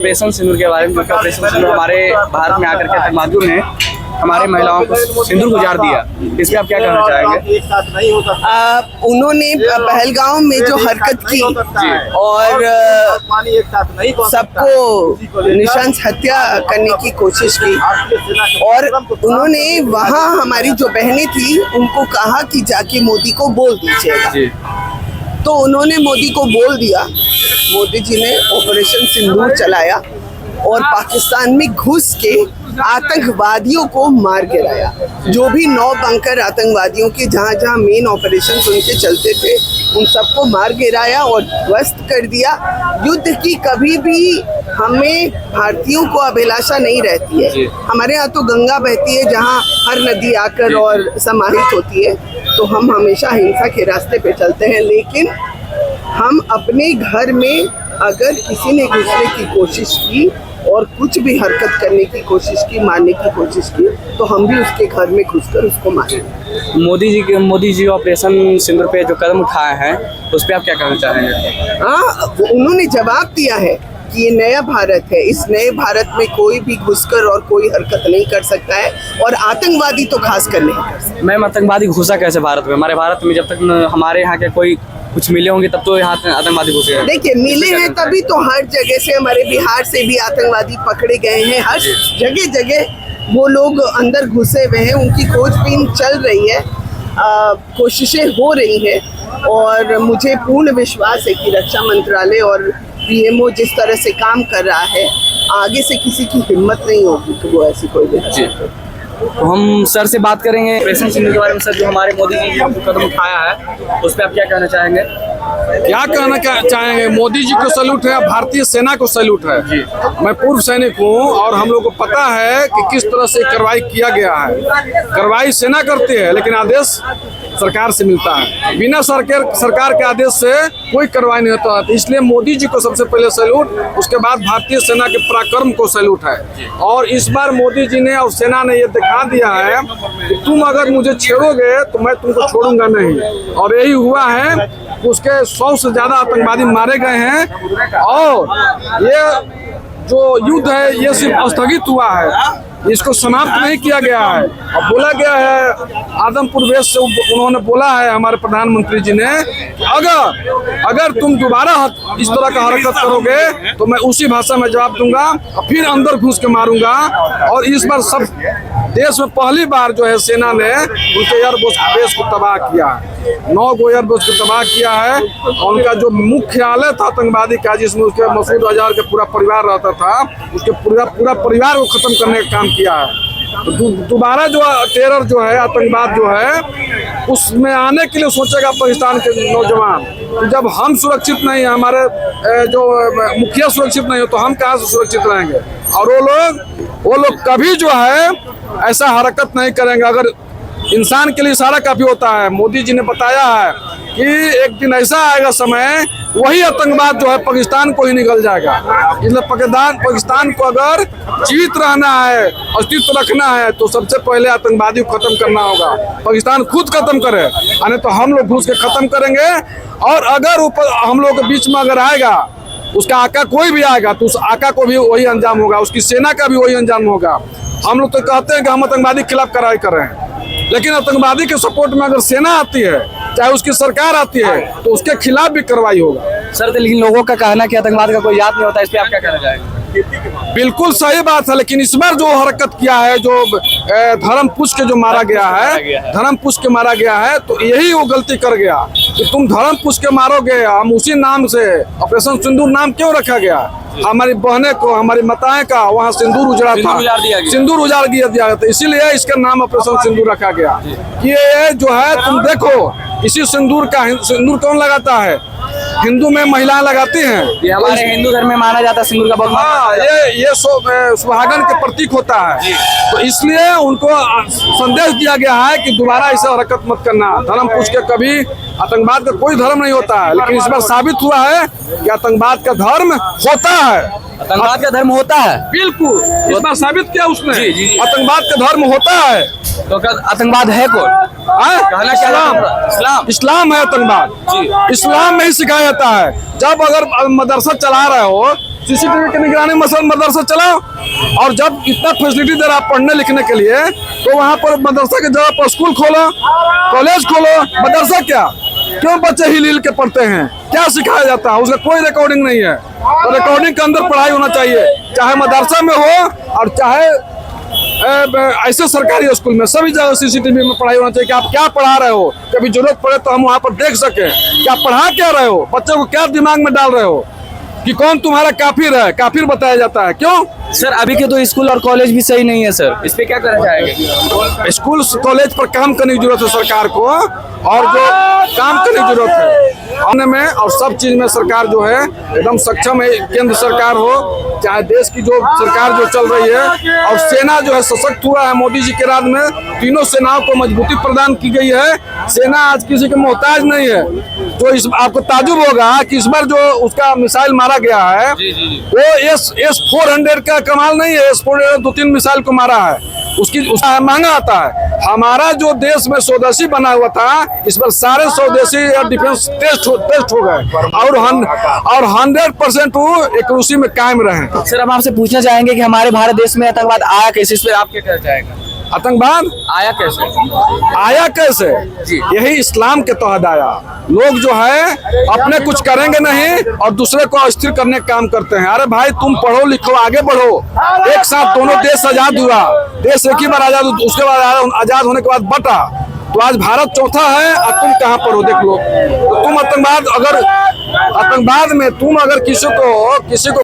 Operation सिंदूर के बारे में, क्योंकि ऑपरेशन सिंदूर हमारे भारत में आकर के आतंकवादियों ने हमारे महिलाओं को सिंदूर गुजार दिया। इस पे आप क्या कहना चाहेंगे? उन्होंने पहलगाम में जो हरकत की और सबको निशांस हत्या करने की कोशिश की, और उन्होंने वहाँ हमारी जो बहनें थी उनको कहा कि जाके मोदी को बोल दीजिएगा। तो उन्होंने मोदी को बोल दिया। मोदी जी ने ऑपरेशन सिंदूर चलाया और पाकिस्तान में घुस के आतंकवादियों को मार गिराया। जो भी 9 बंकर आतंकवादियों के जहाँ जहाँ मेन ऑपरेशन उनके चलते थे उन सबको मार गिराया और ध्वस्त कर दिया। युद्ध की कभी भी हमें भारतीयों को अभिलाषा नहीं रहती है। हमारे यहाँ तो गंगा बहती है जहाँ हर नदी आकर और समाहित होती है, तो हम हमेशा हिंसा के रास्ते पे चलते हैं। लेकिन हम अपने घर में अगर किसी ने घुसने की कोशिश की और कुछ भी हरकत करने की कोशिश की, मारने की कोशिश की, तो हम भी उसके घर में घुसकर उसको मारेंगे। मोदी जी ऑपरेशन सिंदूर पे जो कदम उठाए हैं उस पे आप क्या कहना चाहेंगे? हाँ, उन्होंने जवाब दिया है कि ये नया भारत है। इस नए भारत में कोई भी घुसकर और कोई हरकत नहीं कर सकता है, और आतंकवादी तो खासकर नहीं कर सकता। मैम, आतंकवादी घुसा कैसे भारत में? हमारे भारत में जब तक हमारे यहाँ के कोई कुछ मिले होंगे तब तो यहाँ आतंकवादी घुसे हैं। देखिए, मिले हैं तभी तो हर जगह से, हमारे बिहार से भी आतंकवादी पकड़े गए हैं। हर जगह जगह वो लोग अंदर घुसे हुए हैं। उनकी खोजबीन चल रही है, कोशिशें हो रही हैं, और मुझे पूर्ण विश्वास है कि रक्षा मंत्रालय और पीएमओ जिस तरह से काम कर रहा है, आगे से किसी की हिम्मत नहीं होगी कि वो ऐसी कोई भी। तो हम सर से बात करेंगे ऑपरेशन सिंदूर के बारे में। सर, जो हमारे मोदी जी ने कदम उठाया है उस पर आप क्या कहना चाहेंगे? क्या कहना चाहेंगे? मोदी जी को सैल्यूट है, भारतीय सेना को सैल्यूट है। मैं पूर्व सैनिक हूँ और हम लोग को पता है कि किस तरह से कार्रवाई किया गया है। कार्रवाई सेना करती है लेकिन आदेश सरकार से मिलता है। बिना सरकार के आदेश से कोई कार्रवाई नहीं होता है। इसलिए मोदी जी को सबसे पहले सैल्यूट, उसके बाद भारतीय सेना के पराक्रम को सैल्यूट है। और इस बार मोदी जी ने और सेना ने ये दिखा दिया है कि तुम अगर मुझे छेड़ोगे तो मैं तुमको छोड़ूंगा नहीं। और यही हुआ है, उसके 100 से ज्यादा आतंकवादी मारे गए हैं। और ये जो युद्ध है ये सिर्फ स्थगित हुआ है, इसको समाप्त नहीं किया गया है। अब बोला गया है, आदमपुर वेश से उन्होंने बोला है हमारे प्रधानमंत्री जी ने कि अगर तुम दोबारा इस तरह का हरकत करोगे तो मैं उसी भाषा में जवाब दूंगा और फिर अंदर घुस के मारूंगा। और इस बार सब देश में पहली बार जो है सेना ने उनके एयरबेस को तबाह किया है। 9 गो एयरबेस को तबाह किया है। और उनका जो मुख्यालय था आतंकवादी का, जिसमें उसके मसूद अजहर के पूरा परिवार रहता था, उसके पूरा परिवार को खत्म करने का काम किया है। तो दोबारा जो टेरर जो है, आतंकवाद जो है, उसमें आने के लिए सोचेगा पाकिस्तान के नौजवान। तो जब हम सुरक्षित नहीं है, हमारे जो मुखिया सुरक्षित नहीं हो, तो हम कहाँ से सुरक्षित रहेंगे? और वो लोग कभी जो है ऐसा हरकत नहीं करेंगे। अगर इंसान के लिए इशारा काफी होता है। मोदी जी ने बताया है कि एक दिन ऐसा आएगा समय, वही आतंकवाद जो है पाकिस्तान को ही निकल जाएगा। इसलिए पाकिस्तान को अगर जीवित रहना है, अस्तित्व रखना है, तो सबसे पहले आतंकवादी को खत्म करना होगा। पाकिस्तान खुद खत्म करे, यानी तो हम लोग घुस के खत्म करेंगे। और अगर ऊपर हम लोग के बीच में अगर आएगा, उसका आका कोई भी आएगा, तो उस आका को भी वही अंजाम होगा, उसकी सेना का भी वही अंजाम होगा। हम लोग तो कहते हैं कि हम आतंकवादी के खिलाफ कार्रवाई कर रहे हैं, लेकिन आतंकवादी के सपोर्ट में अगर सेना आती है, चाहे उसकी सरकार आती है, तो उसके खिलाफ भी कार्रवाई होगा। सर, लेकिन लोगों का कहना है कि आतंकवाद का कोई याद नहीं होता, इस पे आप क्या कहना चाहेंगे? बिल्कुल सही बात है, लेकिन इस बार जो हरकत किया है, जो धर्म पूछ के जो मारा गया है, धर्म पूछ के मारा गया है, तो यही वो गलती कर गया कि तुम धर्म पूछ के मारोगे। हम उसी नाम से ऑपरेशन सिंदूर नाम क्यों रखा गया? हमारी बहनें को, हमारी माताएं का वहाँ सिंदूर उजड़ा था, सिंदूर उजाड़ दिया गया था, इसीलिए इसका नाम ऑपरेशन सिंदूर रखा गया। ये जो है, तुम देखो, इसी सिंदूर कौन लगाता है? हिंदू में महिलाएं लगाती हैं। ये हमारे हिंदू धर्म में माना जाता है सिंदूर का बहुत। हाँ, ये सुहागन के प्रतीक होता है। तो इसलिए उनको संदेश दिया गया है कि दोबारा ऐसा हरकत मत करना। धर्म पूछ के कभी आतंकवाद का कोई धर्म नहीं होता है, लेकिन इस बार साबित हुआ है कि आतंकवाद का धर्म होता है। आतंकवाद का धर्म होता है, बिल्कुल इस बार साबित किया उसने। आतंकवाद का धर्म होता है। तो आतंकवाद है कौन? कहना क्या इस्लाम इस्लाम इस्लाम है आतंकवाद। इस्लाम में ही सिखाया जाता है। जब अगर मदरसा चला रहे हो, सीसीटीवी की निगरानी मसल मदरसा चलाओ, और जब इतना फैसिलिटी दे रहा आप पढ़ने लिखने के लिए, तो वहाँ पर मदरसा की जगह पर स्कूल खोलो, कॉलेज खोलो। मदरसा क्या, क्यों बच्चे हिल हिल के पढ़ते हैं? क्या सिखाया जाता है? उसका कोई रिकॉर्डिंग नहीं है। तो रिकॉर्डिंग के अंदर पढ़ाई होना चाहिए, चाहे मदरसा में हो और चाहे ऐसे सरकारी स्कूल में, सभी जगह सीसीटीवी में पढ़ाई होना चाहिए कि आप क्या पढ़ा रहे हो। कभी जरूरत पड़े तो हम वहाँ पर देख सके कि आप पढ़ा क्या रहे हो, बच्चों को क्या दिमाग में डाल रहे हो, कि कौन तुम्हारा काफिर है। काफिर बताया जाता है। क्यों सर? अभी के तो स्कूल और कॉलेज भी सही नहीं है सर, इस पे क्या करना चाहेंगे? स्कूल कॉलेज पर काम करने की जरूरत है सरकार को, और जो काम करने की जरूरत है आने में, और सब चीज में सरकार जो है एकदम सक्षम है। केंद्र सरकार हो चाहे देश की जो सरकार जो चल रही है, और सेना जो है सशक्त हुआ है मोदी जी के राज में। तीनों सेनाओं को मजबूती प्रदान की गई है। सेना आज किसी के मोहताज नहीं है। तो इस आपको ताजुब होगा कि इस बार जो उसका मिसाइल मारा गया है वो S-400 का कमाल नहीं है। S-400 2-3 मिसाइल को मारा है, उसका महंगा आता है। हमारा जो देश में स्वदेशी बना हुआ था, इस बार सारे स्वदेशी एयर डिफेंस टेस्ट हो गए, और 100% वो एक उसी में कायम रहे। सर हम आपसे पूछना चाहेंगे कि हमारे भारत देश में आतंकवाद आया कैसे, इस पे आप क्या कहना चाहेंगे? आतंकवाद आया कैसे? आया कैसे? जी। यही इस्लाम के तहत आया। लोग जो है अपने कुछ करेंगे नहीं और दूसरे को अस्थिर करने का काम करते हैं। अरे भाई तुम पढ़ो लिखो आगे बढ़ो, एक साथ दोनों देश आजाद हुआ। देश एक ही बार आजाद, उसके बाद आजाद होने के बाद बटा। तो आज भारत चौथा है और तुम कहाँ पर हो देख लो। तो तुम आतंकवाद में तुम अगर किसी को